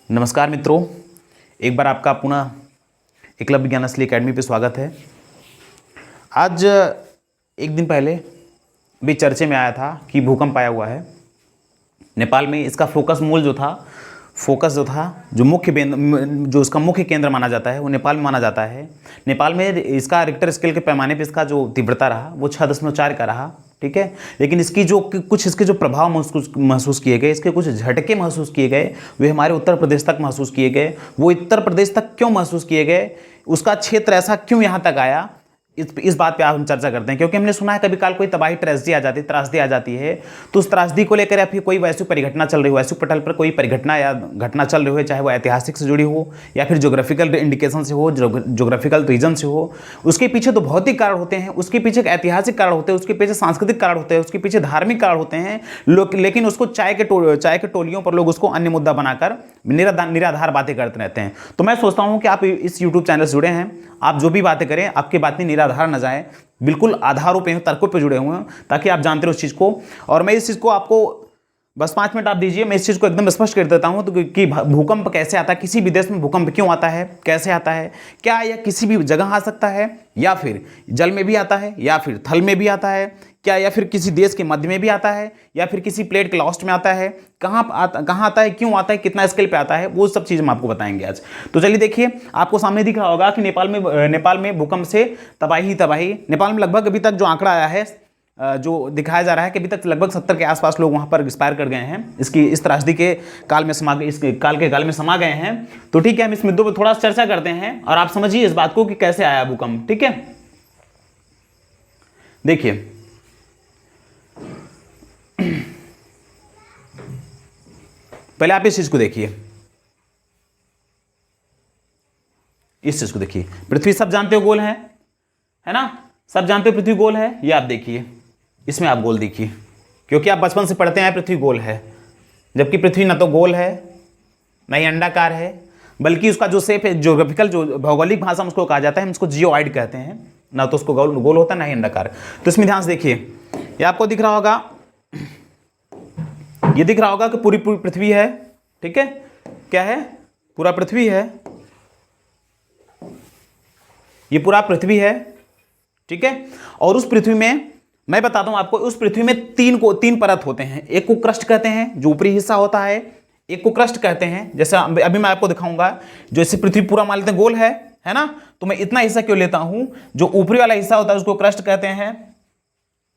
नमस्कार मित्रों, एक बार आपका पुनः एकलव्य ज्ञान असली अकेडमी पे स्वागत है। आज एक दिन पहले भी चर्चे में आया था कि भूकंप आया हुआ है नेपाल में। इसका फोकस जो था जो उसका मुख्य केंद्र माना जाता है वो नेपाल में माना जाता है। नेपाल में इसका रिक्टर स्केल के पैमाने पे इसका जो तीव्रता रहा वो 6.4 का रहा, ठीक है। लेकिन इसके जो प्रभाव महसूस किए गए, इसके कुछ झटके महसूस किए गए, वे हमारे उत्तर प्रदेश तक महसूस किए गए। वो उत्तर प्रदेश तक क्यों महसूस किए गए, उसका क्षेत्र ऐसा क्यों यहाँ तक आया, इस बात पे आज हम चर्चा करते हैं। क्योंकि हमने सुना है कभी काल कोई तबाही त्रासदी आ जाती है तो उस त्रासदी को लेकर या फिर कोई वैश्विक परिघटना चल रही हो, वैश्विक पटल पर कोई परिघटना या घटना चल रही हो, चाहे वो ऐतिहासिक से जुड़ी हो या फिर ज्योग्राफिकल इंडिकेशन से हो, ज्योग्राफिकल रीजन से हो, उसके पीछे तो भौतिक कारण होते हैं, उसके पीछे एक ऐतिहासिक कारण होते हैं, उसके पीछे सांस्कृतिक कारण होते हैं, उसके पीछे धार्मिक कारण होते हैं। लेकिन उसको चाय के टोलियों पर लोग उसको अन्य मुद्दा बनाकर निराधार बातें करते रहते हैं। तो मैं सोचता हूँ कि आप इस यूट्यूब चैनल से जुड़े हैं, आप जो भी बातें करें आपकी बातें निराधार न जाए, बिल्कुल आधारों पे तर्कों पे जुड़े हुए हैं, ताकि आप जानते रहो इस चीज़ को। और मैं इस चीज़ को आपको बस 5 मिनट आप दीजिए, मैं इस चीज़ को एकदम स्पष्ट कर देता हूँ तो कि भूकंप कैसे आता है, किसी भी देश में भूकंप क्यों आता है, कैसे आता है, क्या यह किसी भी जगह आ सकता है, या फिर जल में भी आता है, या फिर थल में भी आता है क्या, या फिर किसी देश के मध्य में भी आता है, या फिर किसी प्लेट के लास्ट में आता है, कहाँ आता है, क्यों आता है, कितना स्केल पे आता है, वो सब चीज़ हम आपको बताएंगे आज। तो चलिए देखिए, आपको सामने दिख रहा होगा कि नेपाल में भूकंप से तबाही। नेपाल में लगभग अभी तक जो आंकड़ा आया है, जो दिखाया जा रहा है कि अभी तक लगभग 70 के आसपास लोग वहाँ पर एक्सपायर कर गए हैं, इस त्रासदी के काल में समा गए हैं। तो ठीक है, हम इस मुद्दों पर थोड़ा चर्चा करते हैं और आप समझिए इस बात को कि कैसे आया भूकंप, ठीक है। देखिए, पहले आप इस चीज को देखिए, पृथ्वी सब जानते हो गोल है ना, सब जानते हो पृथ्वी गोल है। ये आप देखिए, इसमें आप गोल देखिए, क्योंकि आप बचपन से पढ़ते हैं पृथ्वी गोल है, जबकि पृथ्वी ना तो गोल है ना ही अंडाकार है, बल्कि उसका जो शेप है, ज्योग्राफिकल जो भौगोलिक भाषा में उसको कहा जाता है, हम उसको जियोइड कहते हैं, ना तो उसको गोल होता है ना ही अंडाकार। तो इसमें ध्यान से देखिए, ये आपको दिख रहा होगा, ये दिख रहा होगा कि पूरी पृथ्वी है, ठीक है। क्या है? पूरा पृथ्वी है, ये पूरा पृथ्वी है, ठीक है। और उस पृथ्वी में मैं बताता हूं आपको, उस पृथ्वी में तीन परत होते हैं। एक को क्रस्ट कहते हैं, जो ऊपरी हिस्सा होता है, एक को क्रस्ट कहते हैं, जैसे अभी मैं आपको दिखाऊंगा। जैसे पृथ्वी पूरा मान लेते हैं गोल है ना, तो मैं इतना हिस्सा क्यों लेता हूं, जो ऊपरी वाला हिस्सा होता है उसको क्रस्ट कहते हैं,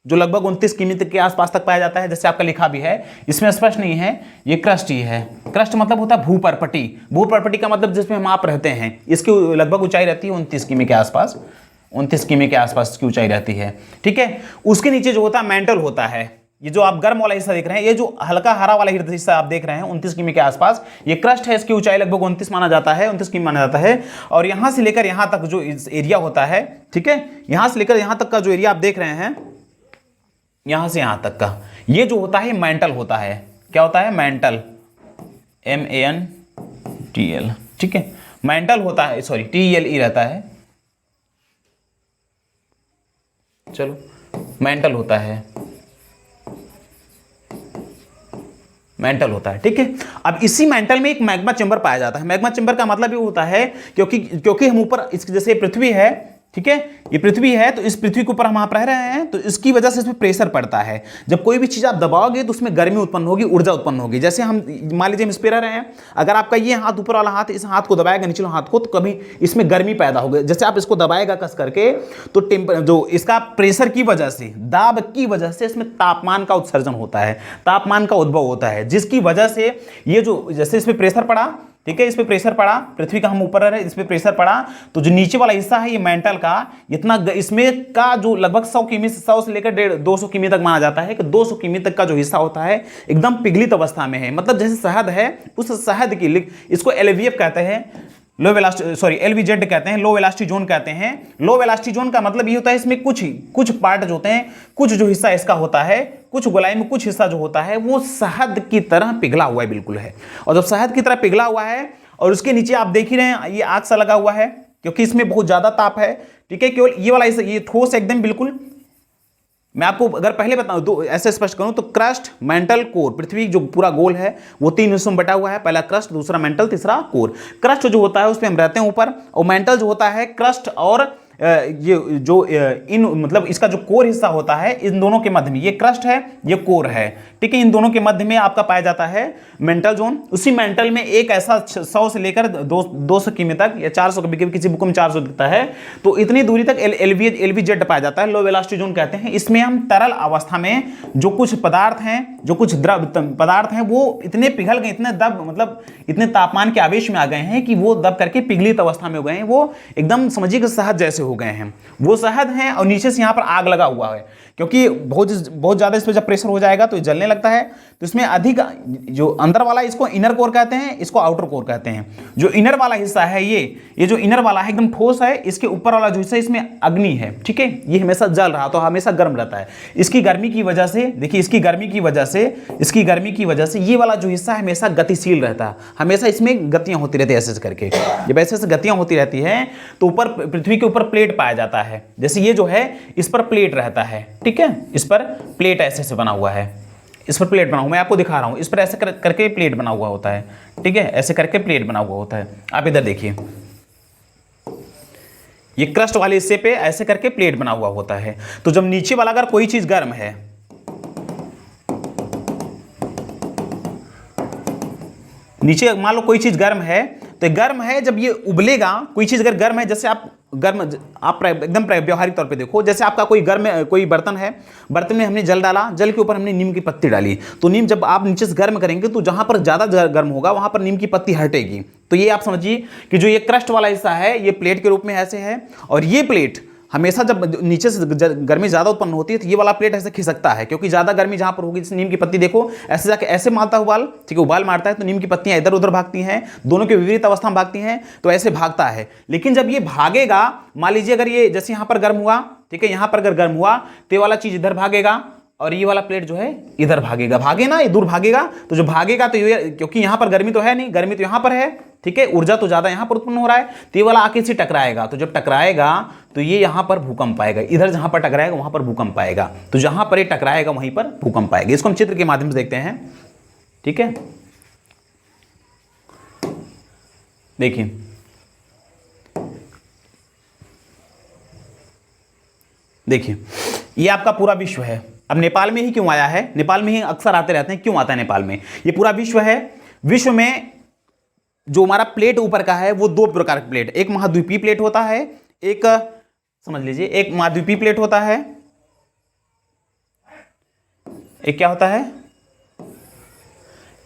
जो लगभग 29 किमी के आसपास तक पाया जाता है, जैसे आपका लिखा भी है, इसमें स्पष्ट नहीं है, ये क्रस्ट ही है। क्रस्ट मतलब होता है भूपर्पटी का मतलब जिसमें हम आप रहते हैं। इसकी लगभग ऊंचाई रहती है 29 किमी के आसपास, 29 किमी के आसपास इसकी ऊंचाई रहती है, ठीक है। उसके नीचे जो होता है मैंटल होता है, ये जो आप गर्म वाला हिस्सा देख रहे हैं, ये जो हल्का हरा वाला हिस्सा आप देख रहे हैं 29 किमी के आसपास, ये क्रस्ट है। इसकी ऊंचाई लगभग 29 माना जाता है, 29 किमी माना जाता है। और यहां से लेकर यहां तक जो एरिया होता है, ठीक है, यहां से लेकर यहां तक का जो एरिया आप देख रहे हैं, यहां से यहां तक का, ये जो होता है मैंटल होता है। क्या होता है? मैंटल, MANTL, ठीक है। मैंटल होता है, सॉरी TLE रहता है, चलो मैंटल होता है, ठीक है। अब इसी मेंटल में एक मैग्मा चेंबर पाया जाता है। मैग्मा चेंबर का मतलब ये होता है क्योंकि हम ऊपर, इसकी जैसे पृथ्वी है, ठीक है, ये पृथ्वी है, तो इस पृथ्वी के ऊपर हम आप रह रहे हैं, तो इसकी वजह से इसमें प्रेशर पड़ता है। जब कोई भी चीज आप दबाओगे तो उसमें गर्मी उत्पन्न होगी, ऊर्जा उत्पन्न होगी। जैसे हम मान लीजिए हम इस पे रह रहे हैं, अगर आपका ये हाथ ऊपर वाला हाथ इस हाथ को दबाएगा, निचले हाथ को, तो कभी इसमें गर्मी पैदा होगी। जैसे आप इसको दबाएगा कस करके, तो जो इसका प्रेशर की वजह से, दाब की वजह से इसमें तापमान का उत्सर्जन होता है, तापमान का उद्भव होता है, जिसकी वजह से ये जो, जैसे इसमें प्रेशर पड़ा, ठीक है, इस पे प्रेशर पड़ा, पृथ्वी का हम ऊपर रह रहे हैं, इस पे प्रेशर पड़ा, तो जो नीचे वाला हिस्सा है ये मेंटल का, इतना इसमें का जो लगभग 100 से लेकर 200 किमी तक माना जाता है कि 200 किमी तक का जो हिस्सा होता है एकदम पिघलित अवस्था में है। मतलब जैसे शहद है, उस शहद की, इसको LVF कहते हैं, LVZ कहते हैं, लो वेलासिटी जोन कहते हैं। लो वेलासिटी जोन का मतलब ये होता है, इसमें कुछ पार्ट जो होते हैं, कुछ जो हिस्सा इसका होता है, कुछ गोलाई में कुछ हिस्सा जो होता है वो शहद की तरह पिघला हुआ है, बिल्कुल है। और जब शहद की तरह पिघला हुआ है, और उसके नीचे आप देख ही रहे हैं ये आग सा लगा हुआ है, क्योंकि इसमें बहुत ज्यादा ताप है, ठीक है। केवल ये वाला हिस्सा, ये ठोस एकदम बिल्कुल मैं आपको अगर पहले बताऊं तो ऐसे स्पष्ट करूं तो क्रस्ट, मेंटल, कोर, पृथ्वी जो पूरा गोल है वो 3 हिस्सों में बटा हुआ है। पहला क्रस्ट, दूसरा मेंटल, तीसरा कोर। क्रस्ट जो होता है उस पर हम रहते हैं ऊपर, और मेंटल जो होता है क्रस्ट और ये जो इन मतलब इसका जो कोर हिस्सा होता है इन दोनों के मध्य में, ये क्रस्ट है ये कोर है, ठीक है। इन दोनों के मध्य में आपका पाया जाता है मेंटल जोन। उसी मेंटल में एक ऐसा 100 से लेकर 200 किमी तक या 400 कभी कभी किसी बुक में 400 दिखता है, तो इतनी दूरी तक LVZ पाया जाता है, लो वेलोसिटी जोन कहते हैं। इसमें हम तरल अवस्था में जो कुछ पदार्थ हैं, जो कुछ द्रव पदार्थ हैं, वो इतने पिघल गए, इतने दब मतलब इतने तापमान के आवेश में आ गए हैं कि वो दब करके पिघलित अवस्था में हो गए हैं, वो एकदम समझिए कि शहद जैसे हो गए हैं, वो शहद हैं। और नीचे से यहाँ पर आग लगा हुआ है, क्योंकि बहुत ज़्यादा इस पर जब प्रेशर हो जाएगा तो जलने लगता है। तो इसमें अधिक जो अंदर वाला, इसको इनर कोर कहते हैं, इसको आउटर कोर कहते हैं। जो इनर वाला हिस्सा है ये जो इनर वाला है एकदम ठोस है, इसके ऊपर वाला जो हिस्सा इसमें अग्नि है, ठीक है, ये हमेशा जल रहा तो हमेशा गर्म रहता है। इसकी गर्मी की वजह से, देखिए इसकी गर्मी की वजह से ये वाला जो हिस्सा है हमेशा गतिशील रहता है, हमेशा इसमें गतियां होती रहती है ऐसे करके। जब ऐसे ऐसे गतियां होती रहती हैं तो ऊपर पृथ्वी के ऊपर प्लेट पाया जाता है। जैसे ये जो है इस पर प्लेट रहता है, ठीक है, इस पर प्लेट ऐसे से बना हुआ है, इस पर प्लेट बना हुआ, मैं आपको दिखा रहा हूं, इस पर ऐसे करके प्लेट बना हुआ होता है, ठीक है, ऐसे करके प्लेट बना हुआ होता है। आप इधर देखिए, ये क्रस्ट वाले हिस्से पे ऐसे करके प्लेट बना हुआ होता है। तो जब नीचे वाला अगर कोई चीज गर्म है, नीचे मान लो कोई चीज गर्म है, तो गर्म है जब ये उबलेगा, कोई चीज अगर गर्म है, जैसे आप एकदम व्यवहारिक तौर पे देखो, जैसे आपका कोई बर्तन है, बर्तन में हमने जल डाला, जल के ऊपर हमने नीम की पत्ती डाली, तो नीम जब आप नीचे से गर्म करेंगे तो जहां पर ज्यादा गर्म होगा वहां पर नीम की पत्ती हटेगी। तो ये आप समझिए कि जो ये क्रस्ट वाला हिस्सा है ये प्लेट के रूप में ऐसे है, और ये प्लेट हमेशा जब नीचे से गर्मी ज्यादा उत्पन्न होती है तो ये वाला प्लेट ऐसे खिसकता है, क्योंकि ज्यादा गर्मी जहां पर होगी, जैसे नीम की पत्ती देखो ऐसे जाके ऐसे मारता है उबाल, ठीक है, उबाल मारता है तो नीम की पत्तियां इधर उधर भागती हैं, दोनों के विपरीत अवस्था में भागती हैं, तो ऐसे भागता है। लेकिन जब ये भागेगा, मान लीजिए अगर ये जैसे यहां पर गर्म हुआ, ठीक है, यहां पर अगर गर्म हुआ तो ये वाला चीज इधर भागेगा और ये वाला प्लेट जो है इधर भागेगा, भागे ना, ये दूर भागेगा, तो जो भागेगा तो ये, क्योंकि यहां पर गर्मी तो है नहीं, गर्मी तो यहां पर है, ठीक है, ऊर्जा तो ज्यादा यहां पर उत्पन्न हो रहा है, तो ये वाला आके से टकराएगा, तो जब टकराएगा तो ये यहां पर भूकंप आएगा, इधर जहां पर टकराएगा वहां पर भूकंप आएगा, तो जहां पर ये टकराएगा वहीं पर भूकंप आएगा। इसको हम चित्र के माध्यम से देखते हैं, ठीक है, देखिए देखिए ये आपका पूरा विश्व है। अब नेपाल में ही क्यों आया है, नेपाल में ही अक्सर आते रहते हैं, क्यों आता है नेपाल में, ये पूरा विश्व है। विश्व में जो हमारा प्लेट ऊपर का है वो 2 प्रकार का प्लेट, एक महाद्वीपीय प्लेट होता है, एक समझ लीजिए एक महाद्वीपीय प्लेट होता है, एक क्या होता है,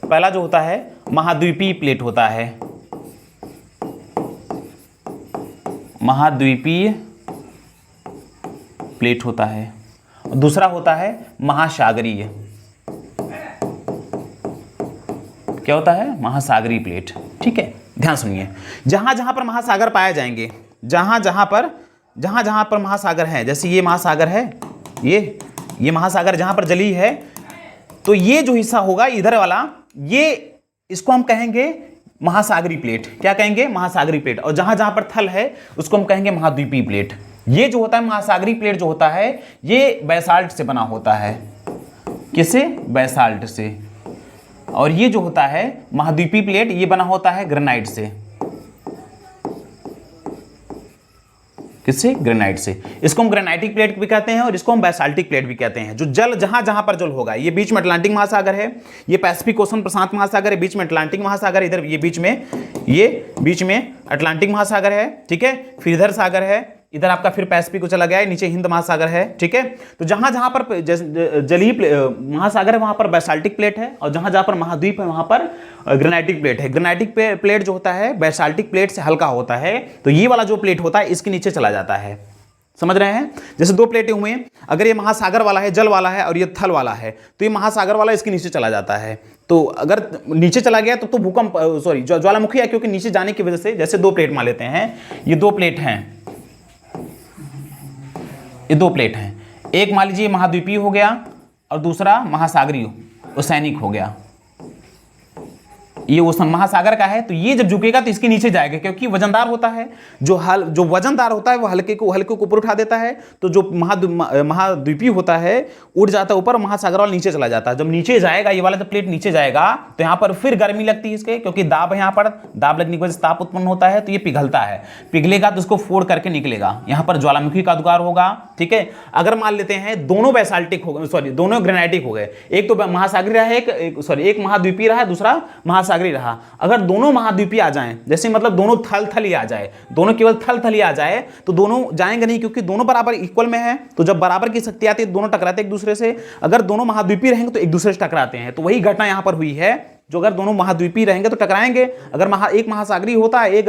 पहला जो होता है महाद्वीपीय प्लेट होता है, महाद्वीपीय प्लेट होता है, दूसरा होता है महासागरीय, क्या होता है, महासागरीय प्लेट, ठीक है। ध्यान सुनिए, जहां जहां पर महासागर पाए जाएंगे, जहां जहां पर महासागर है, जैसे ये महासागर है, ये महासागर जहां पर जली है, तो ये जो हिस्सा होगा इधर वाला, ये इसको हम कहेंगे महासागरीय प्लेट, क्या कहेंगे, महासागरीय प्लेट। और जहां जहां पर थल है उसको हम कहेंगे महाद्वीपीय प्लेट। ये जो होता है महासागरीय प्लेट जो होता है ये बैसाल्ट से बना होता है, किससे, बैसाल्ट से। और ये जो होता है महाद्वीपीय प्लेट ये बना होता है ग्रेनाइट से, किससे, ग्रेनाइट से। इसको हम ग्रेनाइटिक प्लेट भी कहते हैं और इसको हम बैसाल्टिक प्लेट भी कहते हैं। जो जल जहां जहां पर जल होगा, ये बीच में अटलांटिक महासागर है, ये पैसिफिक ओशन प्रशांत महासागर है, बीच में अटलांटिक महासागर, इधर ये बीच में अटलांटिक महासागर है, ठीक है, फिर इधर सागर है, इधर आपका फिर पैसिफिक को चला गया है, नीचे हिंद महासागर है, ठीक है। तो जहां जहां पर जलीय महासागर है वहां पर बैसाल्टिक प्लेट है, और जहां जहां पर महाद्वीप है वहां पर ग्रेनाइटिक प्लेट है। ग्रेनाइटिक प्लेट जो होता है बैसाल्टिक प्लेट से हल्का होता है, तो ये वाला जो प्लेट होता है इसके नीचे चला जाता है, समझ रहे हैं। जैसे 2 प्लेटें हुई हैं, अगर ये महासागर वाला है, जल वाला है, और ये थल वाला है, तो ये महासागर वाला इसके नीचे चला जाता है। तो अगर नीचे चला गया तो भूकंप, सॉरी, ज्वालामुखी है, क्योंकि नीचे जाने की वजह से, जैसे 2 प्लेट मान लेते हैं, ये 2 प्लेट हैं, ये 2 प्लेट हैं, एक मान लीजिए महाद्वीपीय हो गया और दूसरा महासागरीय ओशैनिक हो गया, ये ओशन महासागर का है, तो ये जब झुकेगा तो इसके नीचे जाएगा, क्योंकि वजनदार होता है। जो वजनदार होता है वो हल्के को ऊपर उठा देता है, तो जो महाद्वीपीय होता है उड़ जाता है ऊपर, महासागर वाला नीचे चला जाता है। जब नीचे जाएगा, ये वाला जब प्लेट नीचे जाएगा तो यहाँ पर फिर गर्मी लगती है इसके, क्योंकि दाब है, यहाँ पर दाब लगने की वजह से ताप उत्पन्न होता है, तो ये पिघलता है, पिघलेगा तो इसको फोड़ करके निकलेगा, यहाँ पर ज्वालामुखी का उद्गार होगा। ठीक है, अगर मान लेते हैं दोनों बेसाल्टिक हो गए, सॉरी दोनों ग्रेनाइटिक हो गए, एक तो महासागरी रहा है, एक महाद्वीपीय रहा, दूसरा महासागरी रहा। अगर दोनों महाद्वीपीय आ जाएं, जैसे मतलब दोनों थल ही आ जाए, दोनों केवल थल ही आ जाए, तो दोनों जाएंगे नहीं, क्योंकि दोनों बराबर इक्वल में है। तो जब बराबर की शक्ति आती है दोनों टकराते हैं एक दूसरे से। अगर दोनों महाद्वीपीय रहेंगे तो एक दूसरे से टकराते हैं, तो वही घटना यहां पर हुई है। जो अगर दोनों महाद्वीपीय रहेंगे तो टकराएंगे। अगर एक महासागरी होता, एक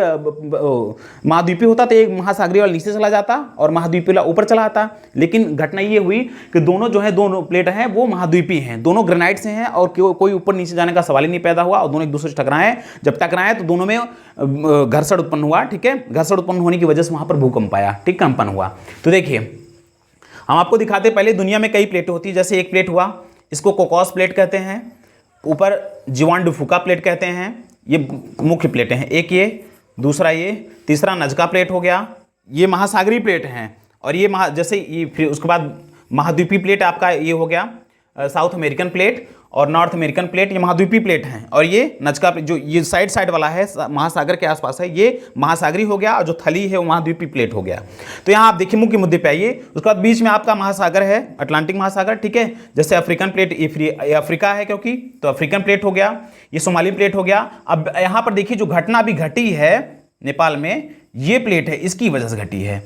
महाद्वीपीय होता, तो एक महासागरी वाला नीचे चला जाता और महाद्वीपीय वाला ऊपर चला आता। लेकिन घटना ये हुई कि दोनों जो है, दोनों प्लेट हैं वो महाद्वीपीय हैं, दोनों ग्रेनाइट से हैं, और कोई ऊपर नीचे जाने का सवाल ही नहीं पैदा हुआ, और दोनों एक दूसरे से टकराए। जब टकराए तो दोनों में घर्षण उत्पन्न हुआ। ठीक है, घर्षण उत्पन्न होने की वजह से वहां पर भूकंप आया। ठीक, कंपन हुआ। तो देखिए, हम आपको दिखाते, पहले दुनिया में कई प्लेटें होती है। जैसे एक प्लेट हुआ, इसको कोकोस प्लेट कहते हैं, ऊपर जीवान डुफुका प्लेट कहते हैं। ये मुख्य प्लेटें हैं, एक ये, दूसरा ये, तीसरा नजका प्लेट हो गया। ये महासागरीय प्लेट हैं। और ये जैसे ये फिर उसके बाद महाद्वीपीय प्लेट आपका ये हो गया साउथ अमेरिकन प्लेट, और नॉर्थ अमेरिकन प्लेट, ये महाद्वीपीय प्लेट हैं। और ये नजका जो ये साइड वाला है महासागर के आसपास है, ये महासागरी हो गया, और जो थली है वो महाद्वीपीय प्लेट हो गया। तो यहाँ आप देखिए, मुख्य मुद्दे पे आइए। उसके बाद बीच में आपका महासागर है, अटलांटिक महासागर। ठीक है, जैसे अफ्रीकन प्लेट, ये अफ्रीका है क्योंकि, तो अफ्रीकन प्लेट हो गया, ये सोमाली प्लेट हो गया। अब यहाँ पर देखिए, जो घटना अभी घटी है नेपाल में, ये प्लेट है, इसकी वजह से घटी है।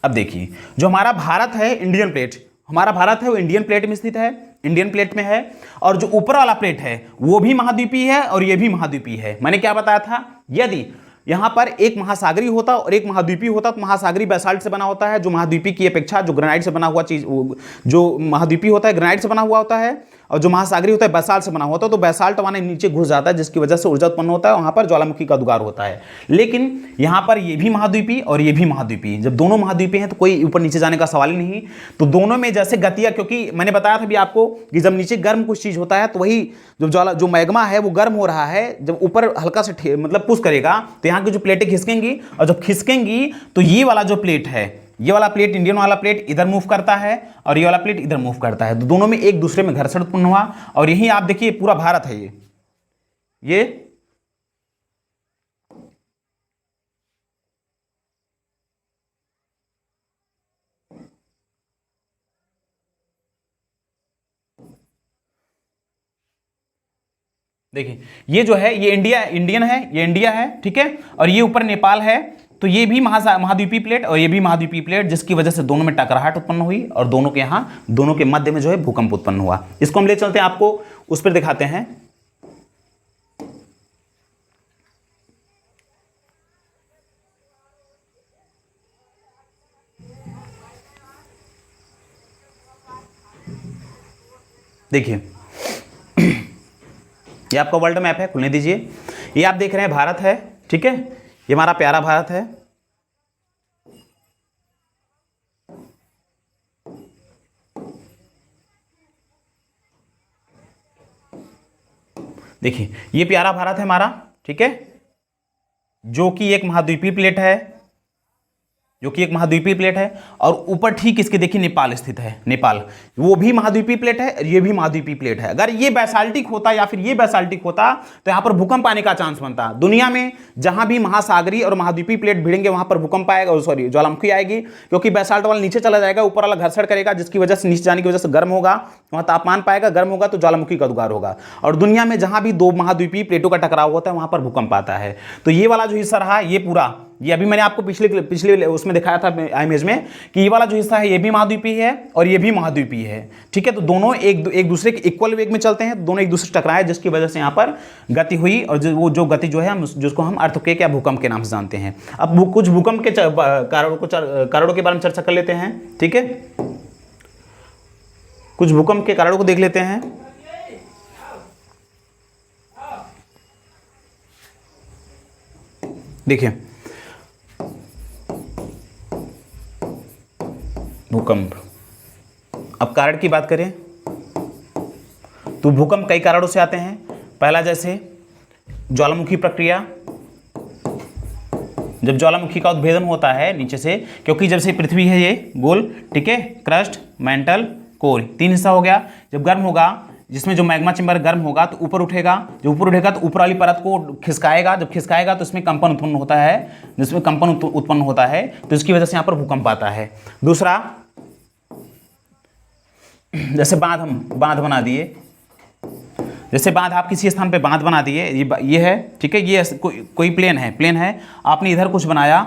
अब देखिए, जो हमारा भारत है, इंडियन प्लेट, हमारा भारत है वो इंडियन प्लेट में स्थित है, इंडियन प्लेट में है। और जो ऊपर वाला प्लेट है वो भी महाद्वीपीय है, और ये भी महाद्वीपीय है। मैंने क्या बताया था, यदि यहां पर एक महासागरी होता और एक महाद्वीपीय होता, तो महासागरी बेसाल्ट से बना होता है, जो महाद्वीपीय की अपेक्षा जो ग्रेनाइट से बना हुआ चीज, जो महाद्वीपीय होता है ग्रेनाइट से बना हुआ होता है, और जो महासागरी होता है बेसाल्ट से बना होता है। तो बेसाल्ट माने नीचे घुस जाता है, जिसकी वजह से ऊर्जा उत्पन्न होता है, वहां पर ज्वालामुखी का उद्गार होता है। लेकिन यहां पर ये भी महाद्वीपीय और ये भी महाद्वीपीय, जब दोनों महाद्वीपीय हैं तो कोई ऊपर नीचे जाने का सवाल ही नहीं। तो दोनों में जैसे गतियां, क्योंकि मैंने बताया था भी आपको कि जब नीचे गर्म कुछ चीज होता है तो वही जो मैग्मा है वो गर्म हो रहा है, जब ऊपर हल्का से मतलब पुश करेगा तो यहाँ की जो प्लेटें खिसकेंगी, और जब खिसकेंगी तो ये वाला जो प्लेट है, ये वाला प्लेट, इंडियन वाला प्लेट इधर मूव करता है, और ये वाला प्लेट इधर मूव करता है। तो दोनों में एक दूसरे में घर्षण उत्पन्न हुआ। और यही आप देखिए, पूरा भारत है ये देखिए, ये जो है ये इंडियन है, ये इंडिया है। ठीक है, और ये ऊपर नेपाल है। तो ये भी महाद्वीपीय प्लेट और ये भी महाद्वीपीय प्लेट, जिसकी वजह से दोनों में टकराहट उत्पन्न हुई, और दोनों के यहाँ, दोनों के मध्य में जो है भूकंप उत्पन्न हुआ। इसको हम ले चलते हैं, आपको उस पर दिखाते हैं। देखिए, ये आपका वर्ल्ड मैप है, खुलने दीजिए। ये आप देख रहे हैं भारत है। ठीक है, ये हमारा प्यारा भारत है। देखिए, ये प्यारा भारत है हमारा। ठीक है, जो कि एक महाद्वीपीय प्लेट है, और ऊपर ठीक इसके देखिए नेपाल स्थित है। नेपाल वो भी महाद्वीपीय प्लेट है, ये भी महाद्वीपीय प्लेट है। अगर ये बेसाल्टिक होता या फिर ये बेसाल्टिक होता तो यहां पर भूकंप आने का चांस बनता। दुनिया में जहां भी महासागरी और महाद्वीपीय प्लेट भिड़ेंगे वहां पर भूकंप आएगा, सॉरी ज्वालामुखी आएगी, क्योंकि बेसाल्ट वाला नीचे चला जाएगा, ऊपर वाला घर्षण करेगा, जिसकी वजह से नीचे जाने की वजह से गर्म होगा, वहां तापमान पाएगा, गर्म होगा तो ज्वालामुखी का उद्गार होगा। और दुनिया में जहां भी दो महाद्वीपीय प्लेटों का टकराव होता है वहां पर भूकंप आता है। तो ये वाला जो हिस्सा रहा, ये पूरा, ये अभी मैंने आपको पिछले उसमें दिखाया था इमेज में, कि ये वाला जो हिस्सा है ये भी महाद्वीपीय है और ये भी महाद्वीपीय है। ठीक है, तो दोनों एक दूसरे के इक्वल वेग में चलते हैं, दोनों एक दूसरे से टकराए, जिसकी वजह से यहाँ पर गति हुई, और वो जो गति जो है जिसको हम अर्थक्वेक या भूकंप के नाम से जानते हैं। अब कुछ भूकंप के कारणों के बारे में चर्चा कर लेते हैं। ठीक है, कुछ भूकंप के कारणों को देख लेते हैं। देखिए, भूकंप, अब कारण की बात करें तो भूकंप कई कारणों से आते हैं। पहला, जैसे ज्वालामुखी प्रक्रिया, जब ज्वालामुखी का उद्भेदन होता है नीचे से, क्योंकि जब से पृथ्वी है ये गोल, ठीक है, क्रस्ट, मेंटल, कोर, 3 हिस्सा हो गया। जब गर्म होगा, जिसमें जो मैग्मा चैम्बर गर्म होगा तो ऊपर उठेगा, जब ऊपर उठेगा तो ऊपर वाली परत को खिसकाएगा, जब खिसकाएगा तो इसमें कंपन उत्पन्न होता है, जिसमें कंपन उत्पन्न होता है तो इसकी वजह से यहाँ पर भूकंप आता है। दूसरा, जैसे बांध बना दिए, जैसे बांध आप किसी स्थान पे बांध बना दिए, ये है, ठीक है, ये कोई प्लेन है, आपने इधर कुछ बनाया,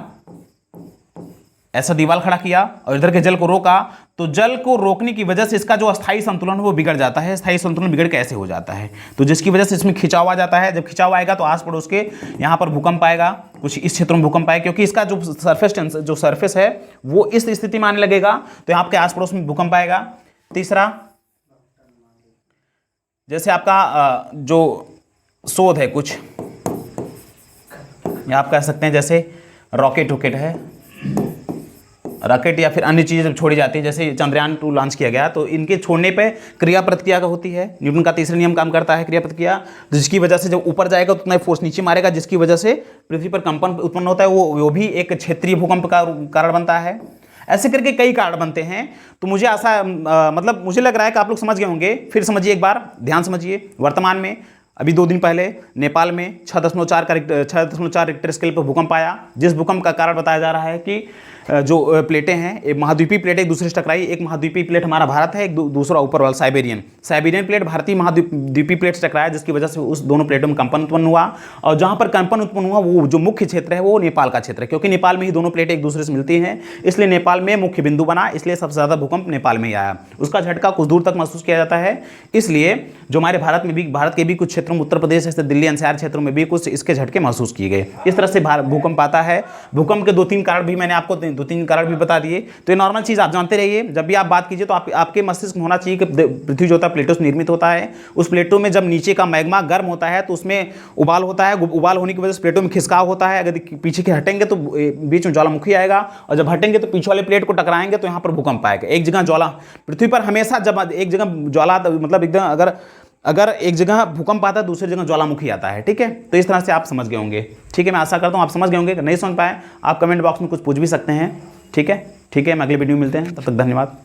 ऐसा दीवार खड़ा किया और इधर के जल को रोका, तो जल को रोकने की वजह से इसका जो अस्थायी संतुलन है वो बिगड़ जाता है। स्थायी संतुलन बिगड़ के ऐसे हो जाता है, तो जिसकी वजह से इसमें खिंचाव आ जाता है। जब खिंचाव आएगा तो आस पड़ोस के यहाँ पर भूकंप आएगा, कुछ इस क्षेत्र में भूकंप आएगा, क्योंकि इसका जो सरफेस है वो इस स्थिति में आने लगेगा, तो यहाँ आपके आस पड़ोस में भूकंप आएगा। तीसरा, जैसे आपका जो शोध है कुछ, या आप कह सकते हैं जैसे रॉकेट है, रॉकेट या फिर अन्य चीज़ें जब छोड़ी जाती है, जैसे चंद्रयान 2 लॉन्च किया गया, तो इनके छोड़ने पे क्रिया प्रतिक्रिया का होती है। न्यूटन का तीसरा नियम काम करता है, क्रिया प्रतिक्रिया, जिसकी वजह से जब ऊपर जाएगा उतना ही फोर्स नीचे मारेगा, जिसकी वजह से पृथ्वी पर कंपन उत्पन्न होता है, वो भी एक क्षेत्रीय भूकंप का कारण बनता है। ऐसे करके कई कारण बनते हैं। तो मुझे मतलब मुझे लग रहा है कि आप लोग समझ गए होंगे। फिर समझिए, एक बार ध्यान समझिए। वर्तमान में अभी 2 दिन पहले नेपाल में 6.4 रिक्टर स्केल पर भूकंप आया, जिस भूकंप का कारण बताया जा रहा है कि जो प्लेटें हैं, एक महाद्वीपीय प्लेट एक दूसरे से टकराई। एक महाद्वीपीय प्लेट हमारा भारत है, एक दूसरा ऊपर वाला साइबेरियन प्लेट भारतीय महाद्वीपीय प्लेट से टकराया, जिसकी वजह से उस दोनों प्लेटों में कंपन उत्पन्न हुआ। और जहां पर कंपन उत्पन्न हुआ वो जो मुख्य क्षेत्र है वो नेपाल का क्षेत्र है, क्योंकि नेपाल में ही दोनों प्लेटें एक दूसरे से मिलती हैं, इसलिए नेपाल में मुख्य बिंदु बना, इसलिए सबसे ज़्यादा भूकंप नेपाल में ही आया। उसका झटका कुछ दूर तक महसूस किया जाता है, इसलिए जो हमारे भारत के भी कुछ क्षेत्रों में, उत्तर प्रदेश से दिल्ली एनसीआर क्षेत्रों में भी कुछ इसके झटके महसूस किए गए। इस तरह से भूकंप आता है। भूकंप के 2-3 कारण भी मैंने आपको 2-3 कारण भी बता दिए। तो ये नॉर्मल चीज़ आप जानते रहिए। जब भी आप बात कीजिए तो आपके मस्तिष्क में होना चाहिए कि पृथ्वी जो होता है प्लेटों से निर्मित होता है। उस प्लेटों में जब नीचे का मैग्मा गर्म होता है तो उसमें उबाल होता है, उबाल होने की वजह से प्लेटों में खिसकाव होता है। अगर पीछे के हटेंगे तो बीच में ज्वालामुखी आएगा, और जब हटेंगे तो पीछे वाले प्लेट को टकराएंगे तो यहाँ पर भूकंप आएगा। एक जगह पृथ्वी पर हमेशा जब एक जगह ज्वाला, मतलब एकदम अगर एक जगह भूकंप आता है दूसरी जगह ज्वालामुखी आता है, ठीक है। तो इस तरह से आप समझ गए होंगे, ठीक है। मैं आशा करता हूँ आप समझ गए होंगे। नहीं समझ पाए आप कमेंट बॉक्स में कुछ पूछ भी सकते हैं, ठीक है। मैं अगले वीडियो में मिलते हैं, तब तक धन्यवाद।